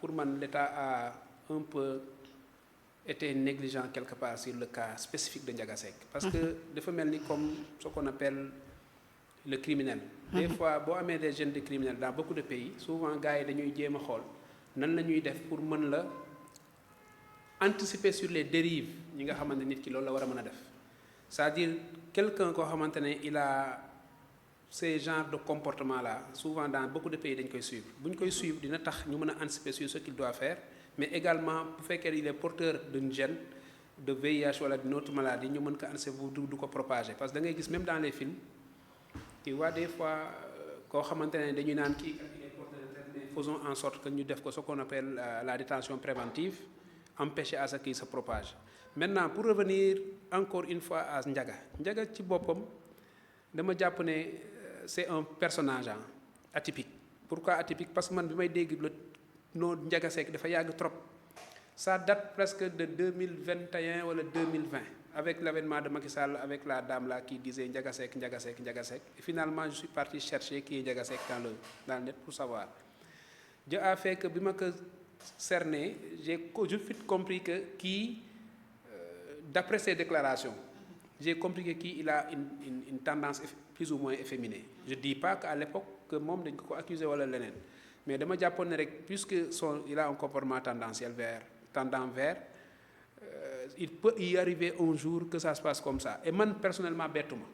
Pour man, l'État a un peu été négligent quelque part sur le cas spécifique de Ndiaga Seck. Parce que dafa mel ni comme ce qu'on appelle le criminel. Des fois boo amee des jeunes de criminels dans beaucoup de pays souvent gars yi dañuy jéem a xool nan la ñuy def pour mën la anticiper sur les dérives ñi nga xamante nit ki loolu la war a mën a def c'est-à-dire quelqu'un koo xamante ne il a ces genres de comportement là souvent dans beaucoup de pays dañ koy suivre bu ñu koy suivre dina tax ñu mën a anticiper sur ce qu'il doit faire mais également bu fekkee il est porteur d'une gène de VIH wala d'une autre maladie ñu mën ko anticiper du ko propager parce que da ngay gis même dans les films tu vois des fois koo xamante ne dañuy naan kii il est porteur de mais faisons en sorte que ñu def ko ce qu'on appelle la détention préventive empêcher à ce qu'il se propage. Maintenant pour revenir encore une fois à Ndiaga ci boppam dama jàpp ne c'est un personnage atypique. Pourquoi atypique? Parce que man bi may dégg le nom Ndiaga Seck dafa yàgg trop ça date presque de 2021 wala 2020 avec l'avènement de Macky Sall avec la dame là qui disait Ndiaga Seck. Et finalement je suis parti chercher qui est Ndiaga Seck dans le net pour savoir. Dieu a fait que bi ma ko cerné j'ai vite compris que kii d'après ses déclarations j'ai compris que kii il a une tendance plus ou moins efféminée. Je dis pas qu'à l'époque que moom dañ ko accusé wala leneen mais dama jàppoon ne rek puisque il a un comportement tendant vers il peut y arriver un jour que ça se passe comme ça et man personnellement bettuma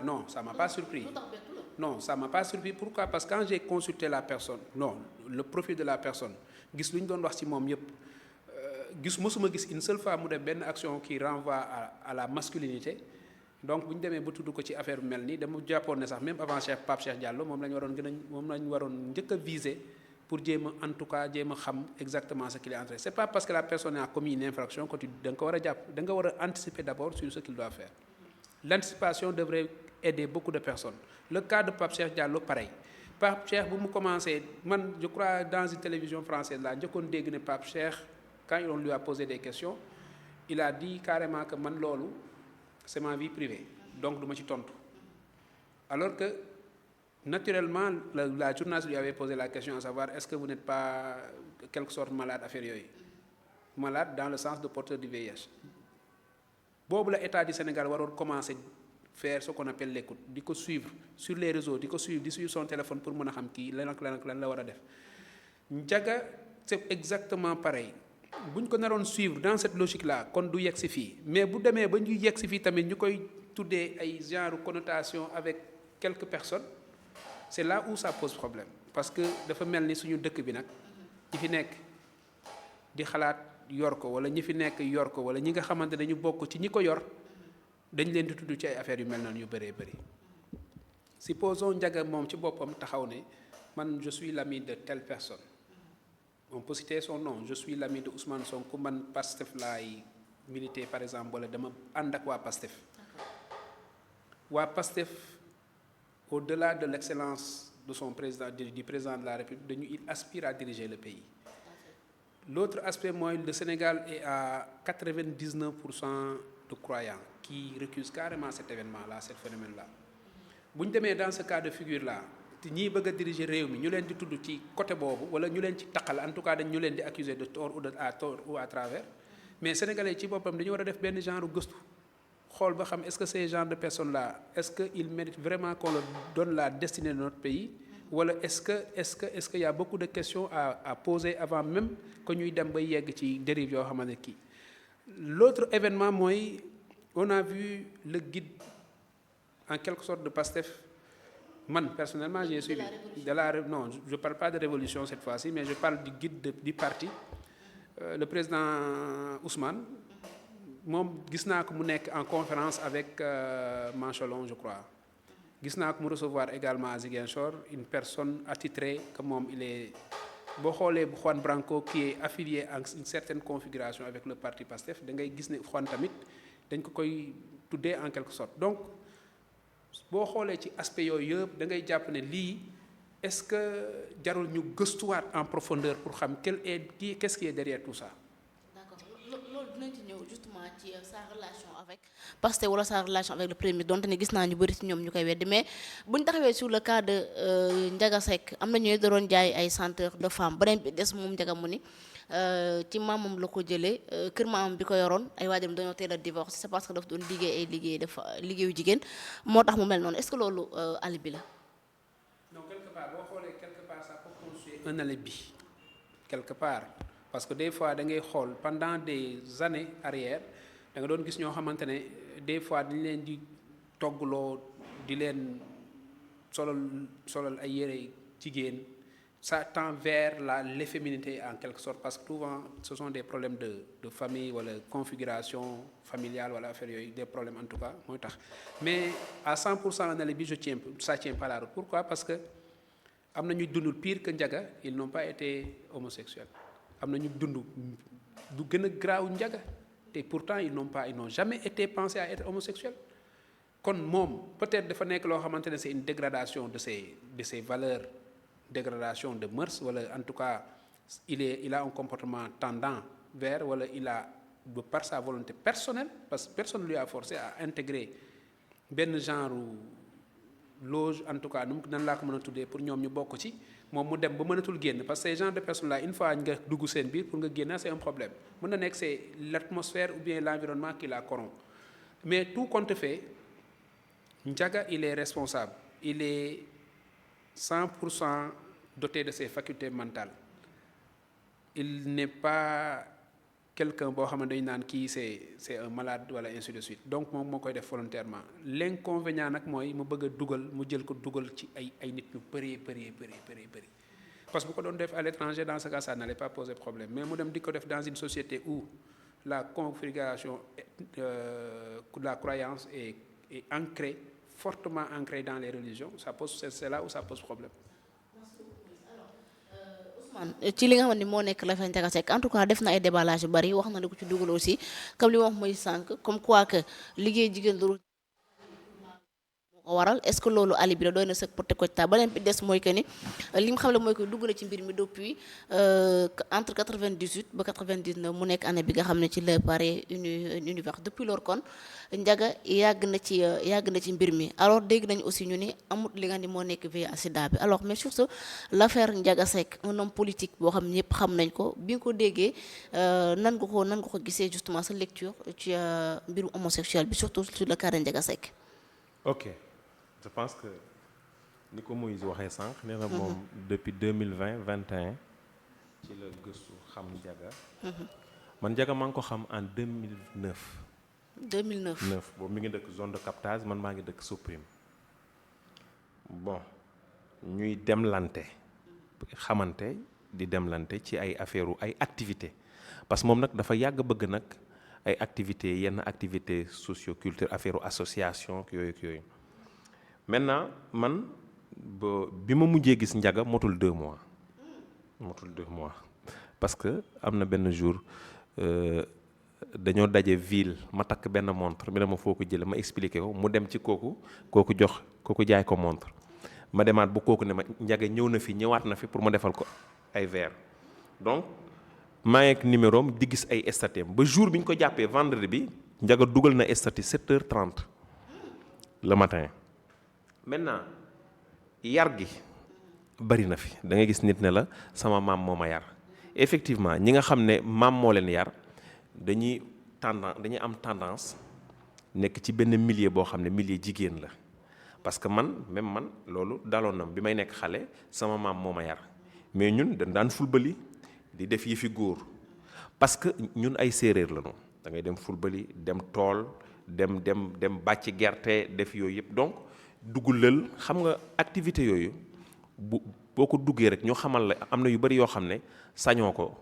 non ça m'a pas surpris. Non, ça m'a pas surpris. Pourquoi? Parce que quand j'ai consulté la personne, le profil de la personne, gis lu ñu doon wax ci moom yëpp mosuma gis une seule fois mu def benn action qui renvoie à la masculinité. Donc bu ñu demee ba tudd ko ci affaire bu mel nii dama jàppoon ne sax même avant Pape Cheikh Diallo moom la ñu waroon njëkk a viser pour jéem a en tout cas jéem a xam exactement ce qu'il est en train. C'est pas parce que la personne a commis une infraction que da nga ko war a jàpp da nga war a anticiper d'abord sur ce qu'il doit faire. L'anticipation devrait aider beaucoup de personnes. Le cas de Pape Cheikh Diallo pareil Pape Cheikh bu mu commencé man je crois dans une télévision française là njëkkoon dégg ne Pape Cheikh quand on lui a posé des questions il a dit carrément que man loolu c'est ma vie privée donc du ma ci tontu alors que naturellement la journaliste lui avait posé la question à savoir est-ce que vous n'êtes pas quelque sorte malade affaire yooyu malade dans le sens de porteur du VIH boobu la état du Sénégal waroon commencer faire ce qu'on appelle l'écoute di ko suivre sur les réseaux di suivre son téléphone pour mën a xam kii lan la war a def. Ndiaga c'est exactement pareil bu ñu ko naroon suivre dans cette logique là kon du yegg si fii mais bu demee ba ñu yegg si fii tamit ñu koy tuddee ay genre connotation avec quelques personnes c'est là où ça pose problème parce que dafa mel ni suñu dëkk bi nag ñi fi nekk di xalaat yor ko wala ñi fi nekk yor ko wala ñi nga xamante ne ñu bokk ci ñi ko yor dañ leen di tudd ci ay affaires yu mel noonu yu bëree bëri. Supposons Ndiaga moom ci boppam taxaw ne man je suis l'ami de telle personne on peut citer son nom je suis l'ami de Ousmane Sonko man Pastef laay militer par exemple wala dama ànd ak waa Pastef. Waa Pastef au-delà de l'excellence de son président du président de la République il aspire à diriger le pays. L'autre aspect mooy le Sénégal est à 99% de croyants qui récusent carrément cet événement-là ce phénomène-là bu ñu demee dans ce cas de figure-là te ñii bëgg a diriger réew mi ñu leen di tudd ci côté boobu wala ñu leen ci taqal en tout cas ñu leen di accuser de tort ou à travers mais sénégalais ci boppam dañu war a def benn genre gëstu xool ba xam est-ce que ces genres de personnes-là est-ce que ils méritent vraiment qu'on leur donne la destinée de notre pays wala est-ce que y a beaucoup de questions à poser avant même que ñuy dem ba yegg ci dérive yoo xamante ne kii. L'autre événement mooy on a vu le guide en quelque sorte de Pastef man personnellement j'ai suivi non je parle pas de révolution cette fois-ci mais je parle du guide du parti le président Ousmane moom gis naa ko mu nekk en conférence avec Manchalon je crois gis naa ko mu recevoir également à Ziguinchor une personne attitrée que moom il est boo xoolee bu Juan Branco qui est affilié à une certaine configuration avec le parti Pastef da ngay gis ne Juan tamit dañ ko koy tuddee en quelque sorte donc boo xoolee ci aspect yooyu yëpp da ngay jàpp ne lii est-ce que jarul ñu gëstuwaat en profondeur pour xam qu'est-ce qui est derrière tout ça. D'accord loolu dinañ ci ñëw justement ci sa relation avec Pastef wala sa relation avec le premier donte ne gis naa ñu bëri ci ñoom ñu koy weddi mais bu ñu taxawee sur le cas de Ndiaga Seck am na ñooy doon jaay ay senteur de femme beneen bi des moom Ndiaga mu ni ci maamam la ko jëlee kër maamam bi ko yoroon ay waajam dañoo teel a divorce c'est parce que daf doon liggéey ay liggéeyu jigéen moo tax mu mel noonu est-ce que loolu alibi la. non quelque part boo xoolee quelque part ça peut constituer un alibi quelque part parce que des fois da ngay xool pendant des années arrière da nga doon gis ñoo xamante ne des fois dañ leen di toggloo di leen solal ay yére jigéen. Ça tend vers l'efféminité en quelque sorte parce que souvent ce sont des problèmes de famille wala configuration familiale wala affaire yooyu des problèmes en tout cas mooy tax mais à 100% en alibi ça tient pas la route. Pourquoi? Parce que am na ñu dund pire que Ndiaga, ils n'ont pas été homosexuels. Am na ñu dund du gën a graaw Ndiaga te pourtant ils n'ont jamais été pensés à être homosexuels. Kon moom peut-être dafa nekk loo xamante ne c'est une dégradation de ses valeurs, dégradation de mœurs wala en tout cas il a un comportement tendant vers wala il a par sa volonté personnelle parce que personne ne lui a forcé à intégrer benn genre loge en tout cas nan laa ko mën a tuddee pour ñoom ñu bokk ci moom mu dem ba mënatul génn parce que ces genre de personnes là une fois nga dugg seen biir pour nga génn c'est un problème mën na nekk c'est l'atmosphère ou bien l'environnement qui la corrompt mais tout compte fait Ndiaga il est responsable, il est 100% doté de ses facultés mentales. Il n'est pas quelqu'un boo xam ne dañu naan kii c'est un malade wala ainsi de suite donc moom moo koy def volontairement. L'inconvénient nag mooy mu bëgg a dugal mu jël ko dugal ci ay nit ñu bëri parce que bu ko doon def à l'étranger dans ce cas ça n'allait pas poser problème mais mu dem di ko def dans une société où la configuration la croyance est ancrée, fortement ancrée dans les religions, c'est là où ça pose problème. ci li nga xam ne moo nekk la fa Ndiaga Seck en tout cas def na ay déballage yu bari wax na la ko ci dugal aussi comme li ma wax mooy sànq comme quoi que liggéey jigéen du ko waral est-ce que loolu alibi la doy na sëkk pour teg ko ci beneen bi des mooy que ni li mu xam ne mooy que dugg na ci mbir mi depuis entre 98 ba 99 mu nekk année bi nga xam ne ci la pare univers depuis lors kon Ndiaga yàgg na ci mbir mi alors dégg nañ aussi ñu ni amut li nga ni moo nekk VIH sida bi alors mais surtout l'affaire Ndiaga Seck un homme politique boo xam ñëpp xam nañ ko bi nga ko déggee nan nga ko gisee justement sa lecture ci mbirum homosexuel bi surtout sur le cas de Ndiaga Seck. Ok. Je pense que ni ko Moïse waxee sànq nee na moom depuis 2021 ci la gëstu xam Ndiaga. Man Ndiaga maa ngi ko xam en 2009 boobu mi ngi dëkk zone de captage man maa ngi dëkk Soprim bon ñuy demlante xamante di demlante ci ay affaire ay activités parce que moom nag dafa yàgg bëgg nag ay activités yenn activités socio-culturelles affaire association yooyu maintenant man bi ma mujjee gis Ndiaga motul 2 mois parce que am na benn jour dañoo daje ville ma takk benn montre mi ne ma foo ko jële ma expliqué ko mu dem ci kooku jaay ko montre ma demaat bu kooku ne ma Ndiaga ñëw na fi ñëwaat na fi pour ma defal ko ay verre donc maa ngi ak numéro am di gis ay statut ba jour bi ñu ko jàppee vendredi bi Ndiaga dugal na statut 7h30 le matin. Maintenant yar gi bari na fi da ngay gis nit ne la sama maam moo ma yar effectivement ñi nga xam ne maam moo leen yar dañuy am tendance nekk ci benn milieu boo xam ne milieu jigéen la parce que man loolu daloon na bi may nekk xale sama maam moo ma yar mais ñun dañ daan fulbali di def yëfi góor parce que ñun ay séeréer la ñu da ngay dem fulbali dem tool dem bàcc gerte def yooyu yëpp donc duggulal xam nga activité yooyu boo ko duggee rek ñu xamal la am na yu bari yoo xam ne sañoo ko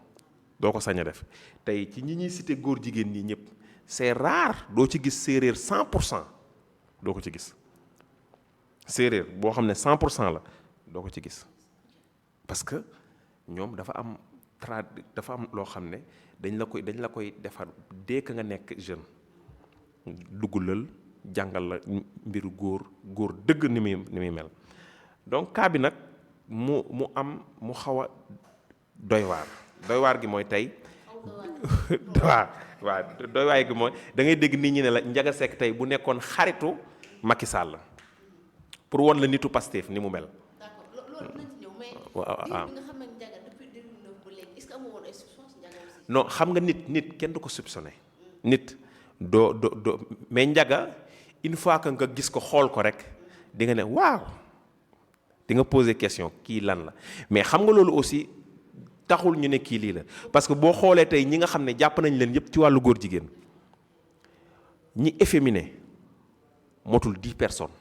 doo ko sañ a def tey ci ñi ñuy cité góor jigéen ñi ñëpp c'est rare doo ci gis séeréer 100% doo ko ci gis séeréer boo xam ne 100% la doo ko ci gis parce que ñoom dafa am loo xam ne dañ la koy defar dès que nga nekk jeune duggulal jàngal la mbiru góor dëgg ni muy mel donc cas bi nag mu xaw a doy waar gi mooy tey waaw doy waay gi mooy da ngay dégg nit ñi ne la Ndiaga Seck tey bu nekkoon xaritu Macky Sall pour won la nitu Pastef ni mu mel. d'accord loolu dinañ ci ñëw mais. waaw diir bi nga xam ne Ndiaga depuis 2009 ba léegi est-ce que amoo woon ay soupçons ci Ndiaga aussi. non xam nga nit kenn du ko soupçonné nit doo mais Ndiaga une fois que nga gis ko xool ko rek di nga ne waaw di nga poser question kii lan la mais xam nga loolu aussi taxul ñu ne kii lii la parce que boo xoolee tey ñi nga xam ne jàpp nañ leen yëpp ci wàllu góor jigéen ñi efféminé motul 10 personnes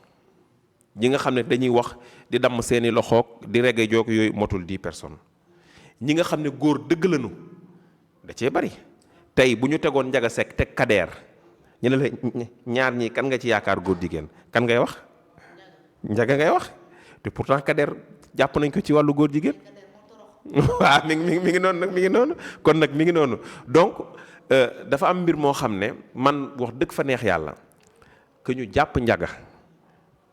ñi nga xam ne dañuy wax di damm seeni loxoog di regge joog yooyu motul 10 personnes ñi nga xam ne góor dëgg lañu da cee bari tey bu ñu tegoon Ndiaga Seck teg Kader ñu ne la ñaar ñii kan nga ci yaakaar góor jigéen kan ngay wax Ndiaga ngay wax te pourtant Kader jàpp nañ ko ci wàllu góor jigéen waaw mi ngi noonu nag mi ngi noonu kon nag mi ngi noonu donc dafa am mbir moo xam ne man wax dëgg fa neex yàlla que ñu jàpp Ndiaga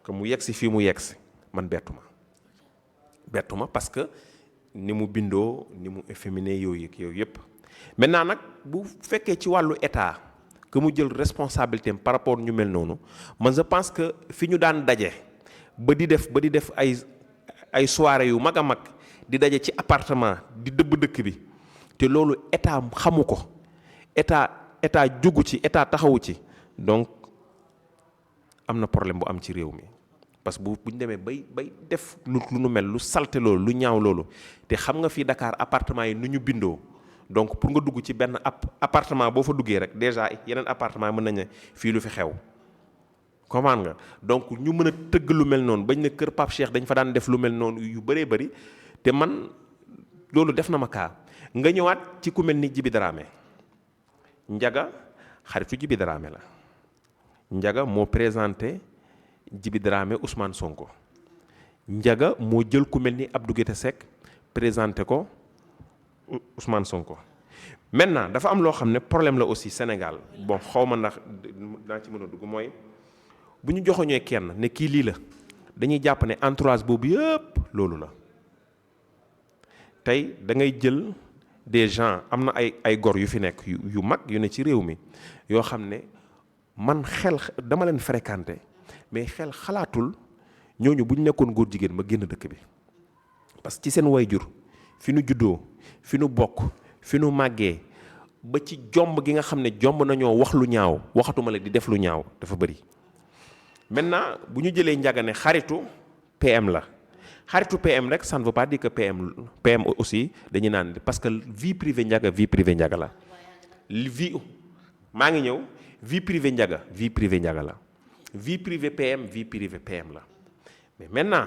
que mu yegsi fii mu yegsi man bettu ma parce que ni mu bindoo ni mu efféminé yooyu yëpp maintenant nag bu fekkee ci wàllu état que mu jël responsabilité par rapport ñu mel noonu man je pense que fi ñu daan daje ba di def ay soirée yu mag a mag di daje ci appartement di dëbb dëkk bi te loolu état xamu ko état jugu ci état taxawu ci donc am na problème bu am ci réew mi parce que bu ñu demee bay def lu nu mel lu salte loolu lu ñaaw loolu te xam nga fii Dakar appartement yi nu ñu bindoo donc pour nga dugg ci benn appartement boo fa duggee rek déjà yeneen appartement mën nañ ne fii lu fi xew comprendre nga donc ñu mën a tëgg lu mel noonu bañ ne kër Pape Cheikh dañ fa daan def lu mel noonu yu bëree bëri te man loolu def na ma kaa nga ñëwaat ci ku mel ni Djiby Dramé Ndiaga xaritu Djiby Dramé la Ndiaga moo présenté Djiby Dramé Ousmane Sonko Ndiaga moo jël ku mel ni Abdou Guité Seck présenté ko Ousmane Sonko maintenant dafa am loo xam ne problème la aussi Sénégal bon xaw ma ndax daa ci mën a dugg mooy bu ñu joxoñee kenn ne kii lii la dañuy jàpp ne entourage boobu yëpp loolu la tey da ngay jël des gens am na ay gor yu fi nekk yu mag yu ne ci réew mi yoo xam ne man xel dama leen fréquenté mais xel xalaatul ñooñu bu ñu nekkoon góor jigéen ma génn dëkk bi parce que ci seen wayjur fi nu juddoo fi nu bokk fi nu màggee ba ci jomb gi nga xam ne jomb nañoo wax lu ñaaw waxatuma la di def lu ñaaw dafa bëri. maintenant bu ñu jëlee Ndiaga ne xaritu PM la xaritu PM rek ça ne veut pas dire que PM aussi dañuy naan parce que vie privée Ndiaga la vie maa ngi ñëw vie privée Ndiaga la vie privée PM la mais maintenant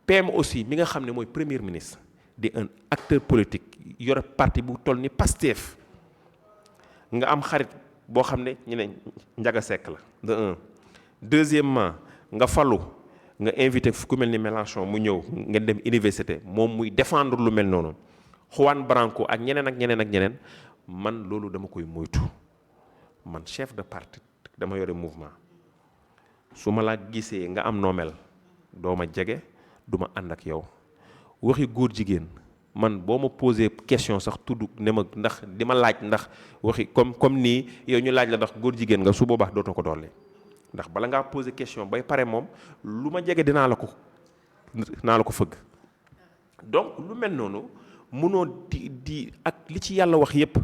PM aussi mi nga xam ne mooy premier ministre di un acteur politique yore parti bu toll ni Pastef nga am xarit boo xam ne ñu ne Ndiaga Seck la de un deuxièmement nga falu nga invité ku mel ni Mélenchon mu ñëw ngeen dem université moom muy défendre lu mel noonu Juan Branco ak ñeneen man loolu dama koy moytu man chef de parti dama yore mouvement su ma la gisee nga am noo mel doo ma jege du ma ànd ak yow waxi góor jigéen man boo ma posé question sax tudd ne ma ndax di ma laaj ndax waxi comme nii yow ñu laaj la ndax góor jigéen nga su boobaa dootoo ko dolli ndax bala ngaa posé question bay pare moom lu ma jege dinaa la ko fëgg donc lu mel noonu mënoo di ak li ci yàlla wax yépp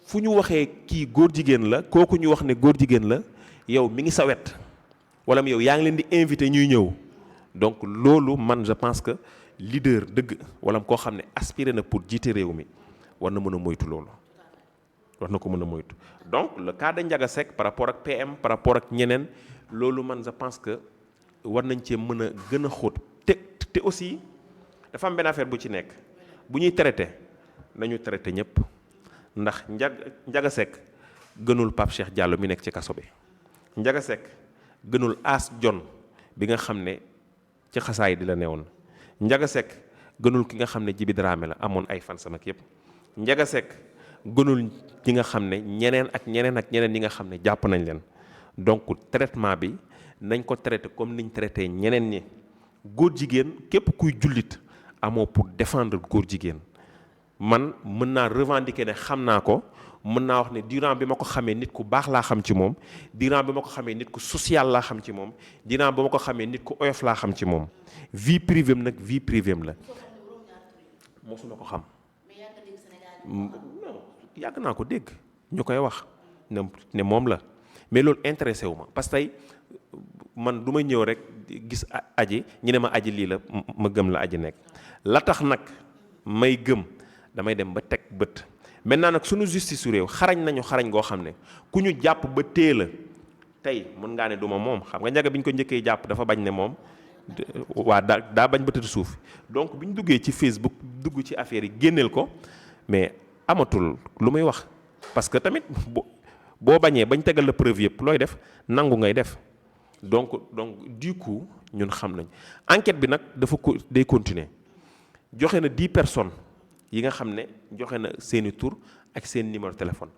fu ñu waxee kii góor jigéen la kooku ñu wax ne góor jigéen la yow mi ngi sa wet wala yow yaa ngi leen di invité ñuy ñëw donc loolu man je pense que leader dëgg wala koo xam ne aspiré na pour jiite réew mi war na mën a moytu loolu war na ko mën a moytu donc le cas de Ndiaga Seck par rapport ak PM par rapport ak ñeneen loolu man je pense que war nañ cee mën a gën a xóot te aussi dafa am benn affaire bu ci nekk bu ñuy traité nañu traité ñëpp ndax Ndiaga Seck gënul Pape Cheikh Diallo mi nekk ci kaso bi Ndiaga Seck gënul As Jon bi nga xam ne ci xasaay di la newoon Ndiaga Seck gënul ki nga xam ne Djiby Dramé la amoon ay fan sama yëpp Ndiaga Seck gënul ñi nga xam ne ñeneen ñi nga xam ne jàpp nañ leen donc traitement bi nañ ko traité comme niñ traité ñeneen ñi góor jigéen képp kuy jullit amoo pour défendre góor jigéen man mën naa revendiquer ne xam naa ko, mën naa wax ne durant bi ma ko xamee nit ku baax laa xam ci moom, durant bi ma ko xamee nit ku social laa xam ci moom, durant bi ma ko xamee nit ku oyof laa xam ci moom. vie privée am nag vie privée am la. mosuma ko xam. non yàgg naa ko dégg ñu koy wax ne moom la, mais loolu intéressé wu ma parce que tey man du ma ñëw rek gis aji ñu ne ma aji lii la ma gëm la aji nekk. la tax nag may gëm damay dem ba teg bët. maintenant nag sunu justice su réew xarañ nañu xarañ goo xam ne ku ñu jàpp ba tée la tey mën ngaa ne du ma moom xam nga Ndiaga bi ñu ko njëkkee jàpp dafa bañ ne moom waa daa bañ ba tëdd suuf. donc bi ñu duggee ci Facebook dugg ci affaire yi génneel ko mais amatul lu muy wax parce que tamit boo bañee bañ tegal la preuve yëpp looy def nangu ngay def. donc du coup ñun xam nañ enquête bi nag day continuer. joxe na 10 personnes yi nga xam ne joxe na seeni tur ak seen numéro téléphone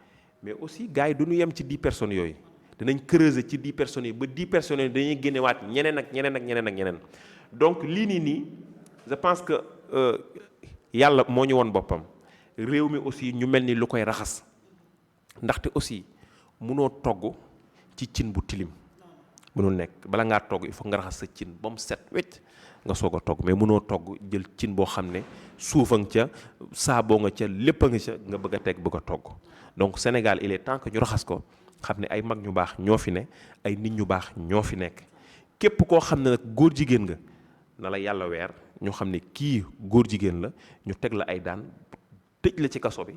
mais aussi gars yi du ñu yem ci 10 personnes yooyu dinañ creuser ci 10 personnes yi ba 10 personnes yooyu dañuy génnewaat ñeneen ak ñeneen ak ñeneen ak ñeneen. donc lii nii je pense que yàlla moo ñu woon boppam réew mi aussi ñu mel ni lu koy raxas ndaxte aussi munoo togg ci cin bu tilim mënul nekk bala ngaa togg il faut nga raxas sa cin ba mu set wecc nga soog a togg mais mënoo togg jël cin boo xam ne suufa nga ca saaboo nga ca lépp a nga ca nga bëgg a teg bëgg a togg. donc Sénégal il est temps que ñu raxas ko xam ne ay mag ñu baax ñoo fi ne ay nit ñu baax ñoo fi nekk képp koo xam ne nag góor jigéen nga na la yàlla weer ñu xam ne kii góor jigéen la ñu teg la ay daan tëj la ci kaso bi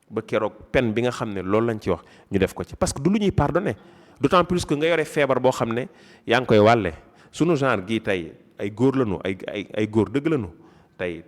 ba keroog peine bi nga xam ne loolu lañ ci wax ñu def ko ci parce que du lu ñuy pardonner d'autant plus que nga yore feebar boo xam ne yaa ngi koy wàlle sunu genre gii tey ay góor lañu ay góor dëgg lañu tey